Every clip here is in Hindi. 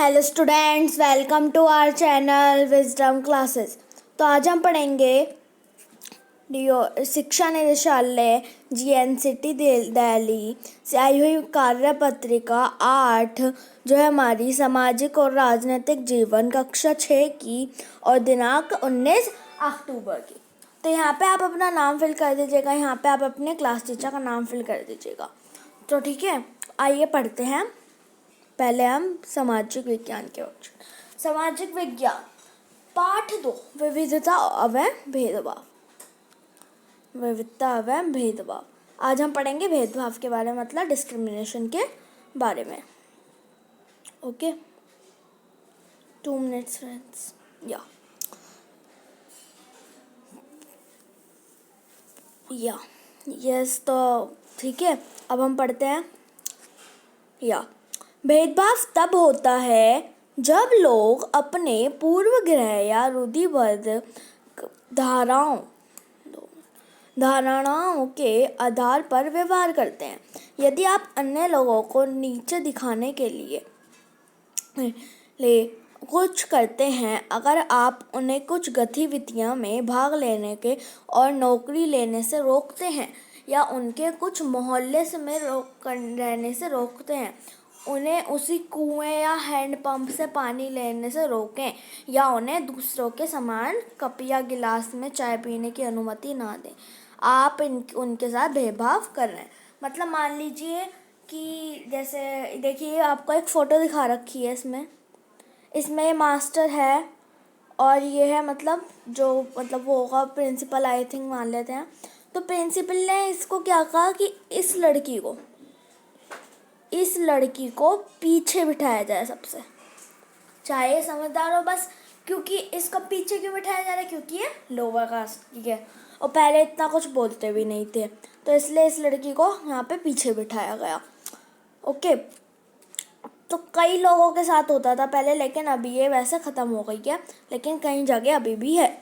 Hello students, welcome to our channel wisdom classes. तो आज हम पढ़ेंगे शिक्षा निदेशालय GNCT दिल्ली से आई हुई कार्यपत्रिका 8 जो है हमारी सामाजिक और राजनीतिक जीवन कक्षा 6 की और दिनांक 19 अक्टूबर की। तो यहाँ पे आप अपना नाम फिल कर दीजिएगा, यहाँ पे आप अपने क्लास टीचर का नाम फिल कर दीजिएगा। तो ठीक है, आइए पढ़ते हैं। पहले हम सामाजिक विज्ञान के ऑप्शन। सामाजिक विज्ञान पाठ 2, विविधता एवं भेदभाव। विविधता एवं भेदभाव। आज हम पढ़ेंगे भेदभाव के बारे में, मतलब डिस्क्रिमिनेशन के बारे में। Okay, 2 minutes friends. यस, तो ठीक है, अब हम पढ़ते हैं। भेदभाव तब होता है जब लोग अपने पूर्वग्रह या रूढ़िबद्ध धारणाओं के आधार पर व्यवहार करते हैं। यदि आप अन्य लोगों को नीचे दिखाने के लिए कुछ करते हैं, अगर आप उन्हें कुछ गतिविधियों में भाग लेने के और नौकरी लेने से रोकते हैं, या उनके कुछ मोहल्ले में रहने से रोकते हैं, उन्हें उसी कुएं या हैंडपंप से पानी लेने से रोकें, या उन्हें दूसरों के समान कप या गिलास में चाय पीने की अनुमति ना दें, आप उनके साथ भेदभाव कर रहे हैं। मतलब मान लीजिए कि जैसे देखिए, आपको एक फ़ोटो दिखा रखी है, इसमें ये मास्टर है और ये है मतलब वो होगा प्रिंसिपल, आई थिंक मान लेते हैं। तो प्रिंसिपल ने इसको क्या कहा कि इस लड़की को पीछे बिठाया जाए सबसे, चाहे समझदार हो बस। क्योंकि इसको पीछे क्यों बिठाया जा रहा है? क्योंकि ये लोअर कास्ट की है और पहले इतना कुछ बोलते भी नहीं थे, तो इसलिए इस लड़की को यहाँ पे पीछे बिठाया गया। ओके, तो कई लोगों के साथ होता था पहले, लेकिन अभी ये वैसे ख़त्म हो गई है, लेकिन कई जगह अभी भी है।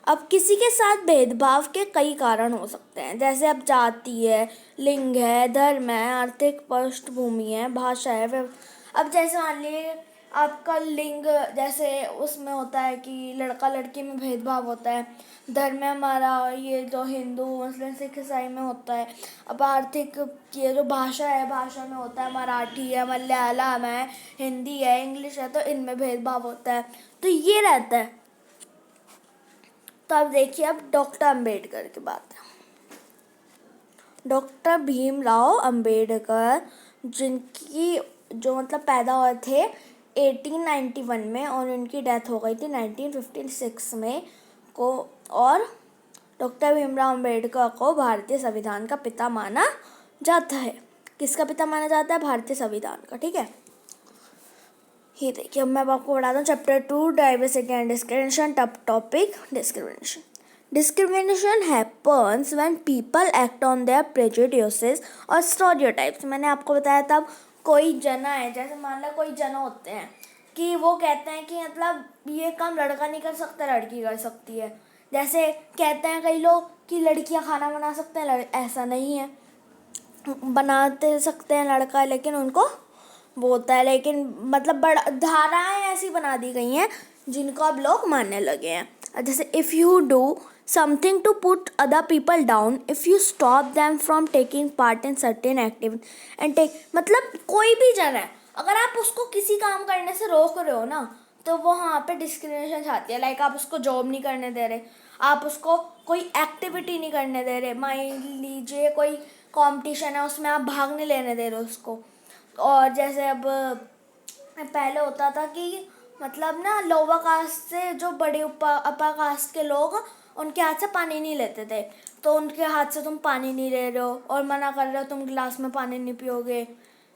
अब किसी के साथ भेदभाव के कई कारण हो सकते हैं, जैसे अब जाति है, लिंग है, धर्म है, आर्थिक पृष्ठभूमि है, भाषा है। अब जैसे मान लीजिए आपका लिंग, जैसे उसमें होता है कि लड़का लड़की में भेदभाव होता है। धर्म में हमारा ये जो हिंदू मुस्लिम सिख ईसाई में होता है। अब आर्थिक, ये जो भाषा है, भाषा में होता है मराठी है, मलयालम है, हिंदी है, इंग्लिश है, तो इनमें भेदभाव होता है। तो ये रहता है। तो अब देखिए, अब डॉक्टर अम्बेडकर की बात है। डॉक्टर भीमराव अम्बेडकर, जिनकी जो मतलब पैदा हुए थे 1891 में और उनकी डेथ हो गई थी 1956 में को, और डॉक्टर भीमराव अम्बेडकर को भारतीय संविधान का पिता माना जाता है। किसका पिता माना जाता है? भारतीय संविधान का। ठीक है, ये देखिए, अब मैं आपको बताता हूँ chapter 2, diversity and discrimination. Topic discrimination. Discrimination happens when people act on their prejudices और स्टेरियोटाइप्स। मैंने आपको बताया था, कोई जना है, जैसे मान लो कोई जना होते हैं कि वो कहते हैं कि मतलब ये काम लड़का नहीं कर सकता, लड़की कर सकती है। जैसे कहते हैं कई लोग कि लड़कियां खाना बना सकते हैं, ऐसा नहीं है, बनाते सकते हैं लड़का, लेकिन उनको वो होता है, लेकिन मतलब बड़ा धाराएं ऐसी बना दी गई हैं जिनको अब लोग मानने लगे हैं। जैसे if you do something to put other people down, if you stop them from taking part in certain activity and take, मतलब कोई भी जन है, अगर आप उसको किसी काम करने से रोक रहे हो ना, तो वो वहाँ पे डिस्क्रिमिनेशन आती है। लाइक आप उसको जॉब नहीं करने दे रहे, आप उसको कोई एक्टिविटी नहीं करने दे रहे। मान लीजिए कोई कंपटीशन है, उसमें आप भाग नहीं लेने दे रहे उसको। और जैसे अब पहले होता था कि मतलब ना लोअर कास्ट से जो बड़े अपर कास्ट के लोग, उनके हाथ से पानी नहीं लेते थे, तो उनके हाथ से तुम पानी नहीं ले रहे हो और मना कर रहे हो तुम गिलास में पानी नहीं पियोगे।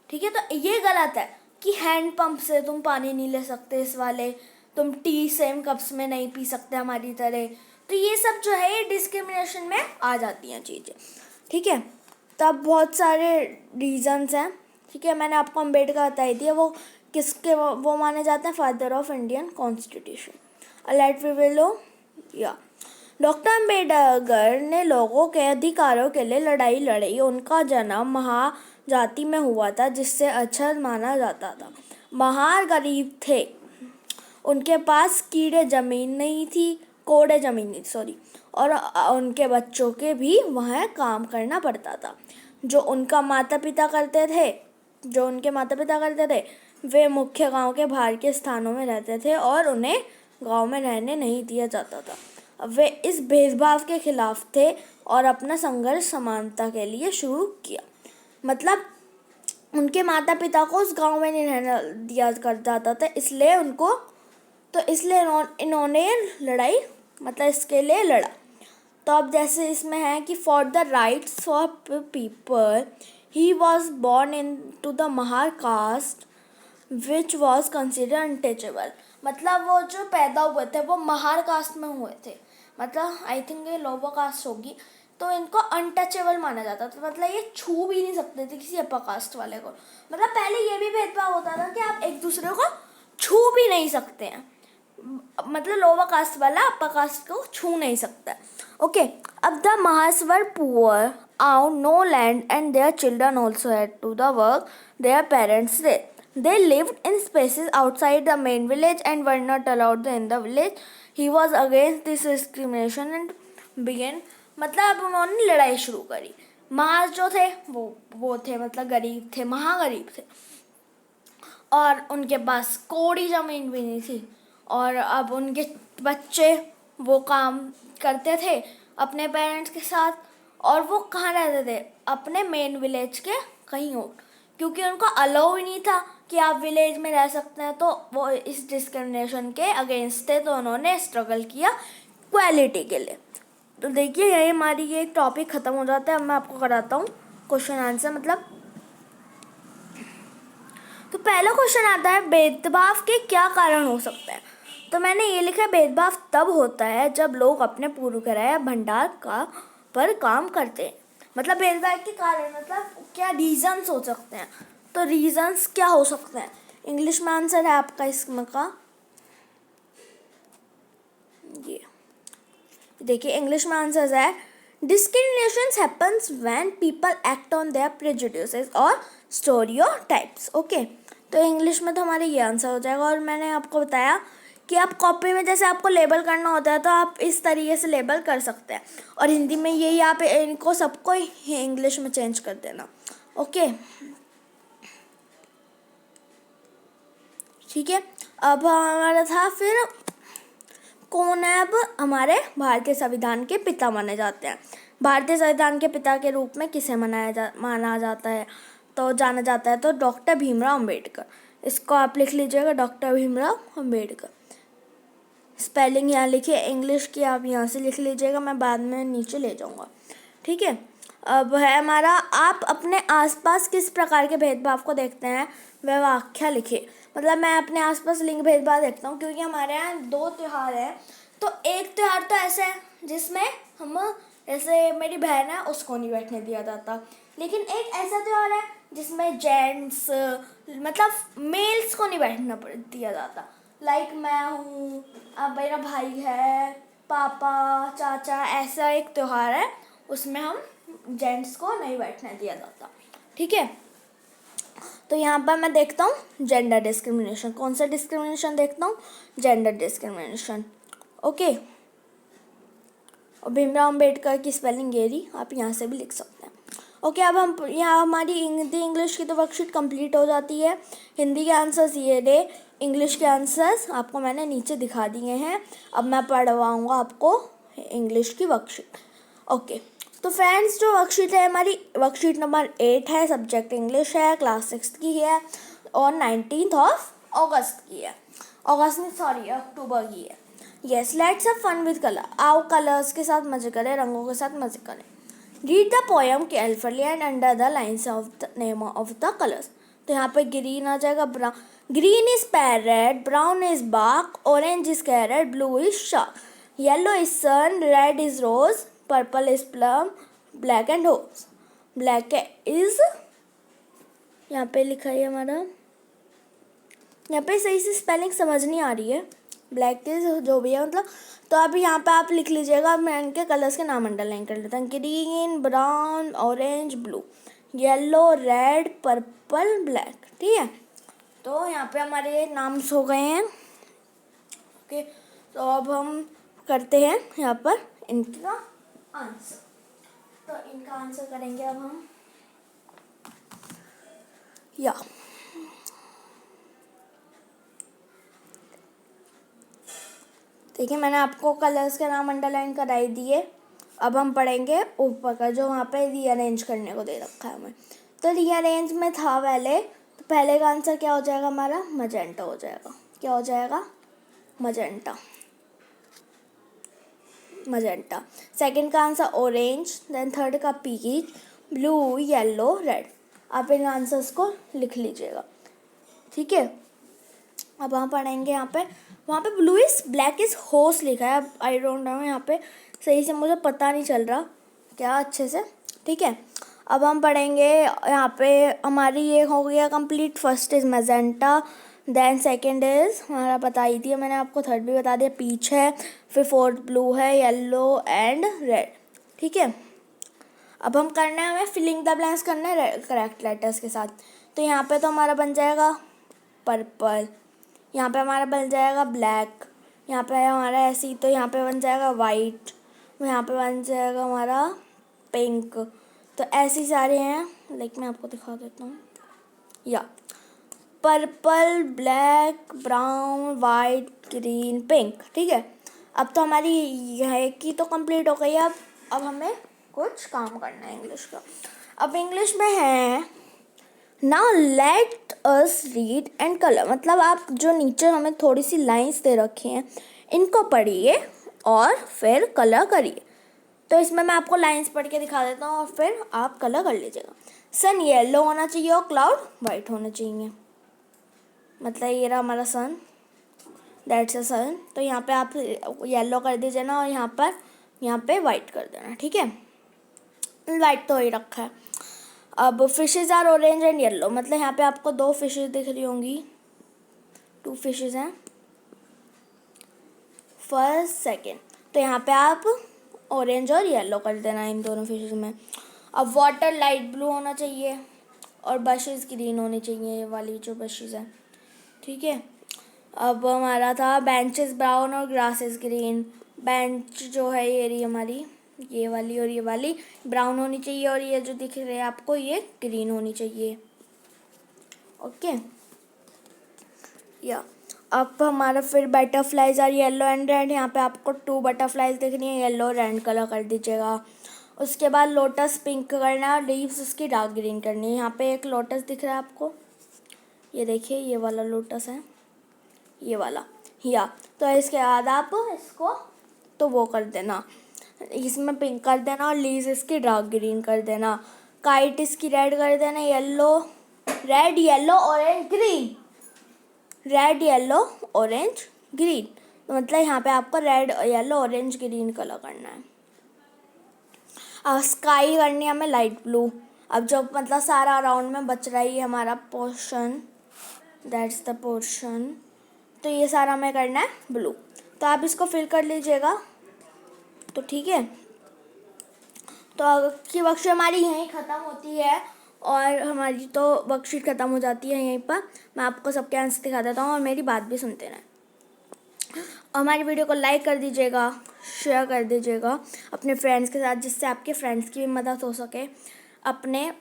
ठीक है, तो ये गलत है कि हैंड पंप से तुम पानी नहीं ले सकते, इस वाले तुम टी सेम कप्स में नहीं पी सकते हमारी तरह। तो ये सब जो है ये डिस्क्रिमिनेशन में आ जाती हैं चीज़ें। ठीक है, तब बहुत सारे रीजंस हैं। ठीक है, मैंने आपको अम्बेडकर बताई थी, वो किसके वो माने जाते हैं? Father of Indian constitution. Let we will know. या डॉक्टर अम्बेडकर ने लोगों के अधिकारों के लिए लड़ाई लड़ी। उनका जन्म महाजाति में हुआ था, जिससे अच्छा माना जाता था। महार गरीब थे, उनके पास कीड़े ज़मीन नहीं थी, कोड़े ज़मीन नहीं, सॉरी, और उनके बच्चों के भी वहाँ काम करना पड़ता था। जो उनके माता पिता करते थे वे मुख्य गांव के बाहर के स्थानों में रहते थे और उन्हें गांव में रहने नहीं दिया जाता था। वे इस भेदभाव के खिलाफ थे और अपना संघर्ष समानता के लिए शुरू किया। मतलब उनके माता पिता को उस गांव में नहीं रहने दिया कर जाता था, इसलिए इन्होंने लड़ाई, मतलब इसके लिए लड़ा। तो अब जैसे इसमें है कि for the rights for people he was born into the Mahar caste which was consider untouchable. मतलब वो जो पैदा हुए थे वो महार कास्ट में हुए थे, मतलब आई थिंक ये लोअर कास्ट होगी, तो इनको अनटचेबल माना जाता था। मतलब ये छू भी नहीं सकते थे किसी अपर कास्ट वाले को। मतलब पहले ये भी भेदभाव होता था कि आप एक दूसरे को छू भी नहीं सकते हैं, मतलब लोअर कास्ट वाला अपर कास्ट को छू नहीं सकता। ओके, अब the Mahars were poor, owned no land and their children also had to the work their parents did. They lived in spaces outside the main village and were not allowed in the village. He was against this discrimination and began, मतलब अब उन्होंने लड़ाई शुरू करी। महार जो थे वो थे, मतलब गरीब थे, महागरीब थे, और उनके पास कोड़ी ज़मीन भी नहीं थी, और अब उनके बच्चे वो काम करते थे अपने पेरेंट्स के साथ, और वो कहाँ रहते थे, अपने मेन विलेज के कहीं और, क्योंकि उनको अलाउ ही नहीं था कि आप विलेज में रह सकते हैं। तो वो इस डिस्क्रिमिनेशन के अगेंस्ट थे, तो उन्होंने स्ट्रगल किया इक्वालिटी के लिए। तो देखिए यही हमारी ये टॉपिक ख़त्म हो जाता है। अब मैं आपको कराता हूँ क्वेश्चन आंसर। मतलब तो पहला क्वेश्चन आता है, भेदभाव के क्या कारण हो सकते हैं। तो मैंने ये लिखा है, भेदभाव तब होता है जब लोग अपने पूर्वग्रह या भंडार पर काम करते हैं। मतलब भेदभाव के कारण, मतलब क्या रीजंस हो सकते हैं। तो रीजंस क्या हो सकते हैं, इंग्लिश में आंसर है आपका इसमें का, ये देखिए इंग्लिश में आंसर है, discrimination happens when people act on their prejudices और स्टेरियोटाइप्स। ओके, तो इंग्लिश में तो हमारे ये आंसर हो जाएगा। और मैंने आपको बताया कि आप कॉपी में जैसे आपको लेबल करना होता है तो आप इस तरीके से लेबल कर सकते हैं, और हिंदी में यही आप इनको सबको इंग्लिश में चेंज कर देना। ओके, ठीक है। अब हमारा था फिर कौन है, अब हमारे भारतीय संविधान के पिता माने जाते हैं। भारतीय संविधान के पिता के रूप में किसे माना जाता है, तो जाना जाता है तो डॉक्टर भीमराव अम्बेडकर। इसको आप लिख लीजिएगा, डॉक्टर भीमराव अम्बेडकर। स्पेलिंग यहाँ लिखिए, इंग्लिश की आप यहाँ से लिख लीजिएगा, मैं बाद में नीचे ले जाऊँगा, ठीक है। अब है हमारा, आप अपने आसपास किस प्रकार के भेदभाव को देखते हैं, वह व्याख्या लिखिए। मतलब मैं अपने आसपास लिंग भेदभाव देखता हूँ, क्योंकि हमारे यहाँ 2 त्यौहार हैं। तो एक त्यौहार तो ऐसा है जिसमें हम, जैसे मेरी बहन है उसको नहीं बैठने दिया जाता, लेकिन एक ऐसा त्यौहार है जिसमें जेंट्स, मतलब मेल्स को नहीं बैठना दिया जाता। लाइक मैं हूँ, अब मेरा भाई है, पापा, चाचा, ऐसा एक त्यौहार है उसमें हम जेंट्स को नहीं बैठने दिया जाता, ठीक है। तो यहाँ पर मैं देखता हूँ जेंडर डिस्क्रिमिनेशन। कौन सा डिस्क्रिमिनेशन देखता हूँ, जेंडर डिस्क्रिमिनेशन। ओके, और भीमराव अम्बेडकर की स्पेलिंग ये रही, आप यहाँ से भी लिख सकते हैं। ओके, अब हम यहाँ हमारी हिंदी इंग्लिश की तो वर्कशीट कंप्लीट हो जाती है। हिंदी के आंसर्स ये रहे, इंग्लिश के आंसर्स आपको मैंने नीचे दिखा दिए हैं। अब मैं पढ़वाऊँगा आपको इंग्लिश की वर्कशीट। ओके, तो फ्रेंड्स जो वर्कशीट है हमारी, वर्कशीट नंबर 8 है, सब्जेक्ट इंग्लिश है, क्लास 6 की है, और 19 अगस्त की है, अक्टूबर की है। Yes, let's have fun with colour. आओ कलर्स के साथ मजे करें, रंगों के साथ मजे करें। Read the poem carefully and under the lines of the name of the colours. तो यहाँ पे ग्रीन आ जाएगा, brown, green is parrot, brown is bark, orange is carrot, blue is shark, yellow is sun, red is rose, purple is plum, black and hopes. Black is, यहाँ पे लिखा है हमारा, यहाँ पे सही से स्पेलिंग समझ नहीं आ रही है, ब्लैक इज जो भी है मतलब। तो अभी यहाँ पे आप लिख लीजिएगा, मैं इनके कलर्स के नाम अंडरलाइन कर लेता हूँ। Green, brown, orange, blue, yellow, red, purple, black, ठीक है। तो यहाँ पे हमारे नाम्स हो गए हैं। ओके, तो अब हम करते हैं यहाँ पर इनका आंसर। तो इनका आंसर करेंगे अब हम। या देखिए, मैंने आपको कलर्स के नाम अंडरलाइन कराई दिए। अब हम पढ़ेंगे ऊपर का, जो वहाँ पे रीअरेंज करने को दे रखा है हमें। तो रीअरेंज में था पहले, तो पहले का आंसर क्या हो जाएगा हमारा? मजेंटा हो जाएगा। क्या हो जाएगा? मजेंटा। मजेंटा। सेकंड का आंसर ऑरेंज, देन थर्ड का पीच, ब्लू, येलो, रेड। आप इन आंसर्स को लिख लीजिएगा, ठीक है। अब हम पढ़ेंगे यहाँ पे, वहाँ पे ब्लू इज ब्लैक इज होस लिखा है। अब आई डोंट नो, यहाँ पे सही से मुझे पता नहीं चल रहा क्या अच्छे से, ठीक है। अब हम पढ़ेंगे यहाँ पे, हमारी ये हो गया complete. First is magenta, then second is हमारा बता ही दिया मैंने आपको, थर्ड भी बता दिया, पीच है, फिर फोर्थ ब्लू है, येलो एंड रेड, ठीक है। अब हम करना है, हमें फिलिंग द ब्लैंक्स करना है करेक्ट लेटर्स के साथ। तो यहाँ पे तो हमारा बन जाएगा पर्पल, यहाँ पे हमारा बन जाएगा ब्लैक, यहाँ पे हमारा ऐसे ही, तो यहाँ पे बन जाएगा वाइट, यहाँ पे बन जाएगा हमारा पिंक। तो ऐसे सारे हैं, लाइक मैं आपको दिखा देता हूँ। या purple, black, brown, white, green, pink, ठीक है। अब तो हमारी यह की तो कंप्लीट हो गई। अब हमें कुछ काम करना है इंग्लिश का। अब इंग्लिश में है, now let us read and colour. मतलब आप जो नीचे हमें थोड़ी सी लाइंस दे रखी हैं, इनको पढ़िए और फिर कलर करिए। तो इसमें मैं आपको लाइंस पढ़ के दिखा देता हूँ और फिर आप कलर कर लीजिएगा। सन येलो होना चाहिए और क्लाउड वाइट होने चाहिए। मतलब ये रहा हमारा सन, दैट्स अ सन। तो यहाँ पे आप येलो कर दीजिए ना, और यहाँ पे वाइट कर देना, ठीक है। वाइट तो ही रखा है। अब fishes are orange and yellow, मतलब यहाँ पे आपको दो फिशेज दिख रही होंगी, 2 फिशेज हैं, फर्स्ट सेकेंड। तो यहाँ पे आप ऑरेंज और येलो कर देना इन दोनों फिशेज में। अब वाटर लाइट ब्लू होना चाहिए और बशेज ग्रीन होनी चाहिए, ये वाली जो बशेज हैं, ठीक है। अब हमारा था बेंचेस ब्राउन और ग्रासेस ग्रीन। बेंच जो है ये रही हमारी, ये वाली और ये वाली ब्राउन होनी चाहिए, और ये जो दिख रहे हैं आपको ये ग्रीन होनी चाहिए, ओके। या अब हमारा फिर butterflies are yellow and red. यहाँ पे आपको 2 बटरफ्लाइज दिख रही हैं, येलो रेड कलर कर दीजिएगा। उसके बाद लोटस पिंक करना है और लीव्स उसकी डार्क ग्रीन करनी है। यहाँ पे एक लोटस दिख रहा है आपको, ये देखिए, ये वाला लोटस है, ये वाला। या तो इसके बाद आप इसको तो वो कर देना, इसमें पिंक कर देना और लीव्स इसकी डार्क ग्रीन कर देना। काइट इसकी रेड कर देना, yellow, red yellow orange green, red yellow orange green. तो मतलब यहाँ पे आपको red yellow orange green colour करना है। अब स्काई करनी है हमें लाइट ब्लू। अब जो मतलब सारा अराउंड में बच रहा है हमारा पोर्शन, दैट्स द पोर्शन, तो ये सारा हमें करना है ब्लू। तो आप इसको फिल कर लीजिएगा, तो ठीक है। तो आपकी वर्कशीट हमारी यहीं ख़त्म होती है और हमारी तो वर्कशीट ख़त्म हो जाती है यहीं पर। मैं आपको सबके आंसर दिखा देता हूँ और मेरी बात भी सुनते रहें। हमारी वीडियो को लाइक कर दीजिएगा, शेयर कर दीजिएगा अपने फ्रेंड्स के साथ, जिससे आपके फ्रेंड्स की भी मदद हो सके, अपने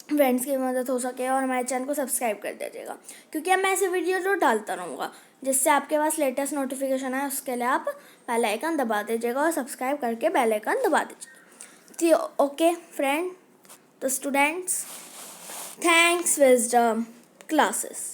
फ्रेंड्स की मदद हो सके। और हमारे चैनल को सब्सक्राइब कर दीजिएगा, क्योंकि मैं ऐसे वीडियो जो डालता रहूँगा, जिससे आपके पास लेटेस्ट नोटिफिकेशन है। उसके लिए आप बेल आइकन दबा दीजिएगा और सब्सक्राइब करके बेल आइकन दबा दीजिएगा, जी। ओके फ्रेंड, तो स्टूडेंट्स, थैंक्स विजडम क्लासेस।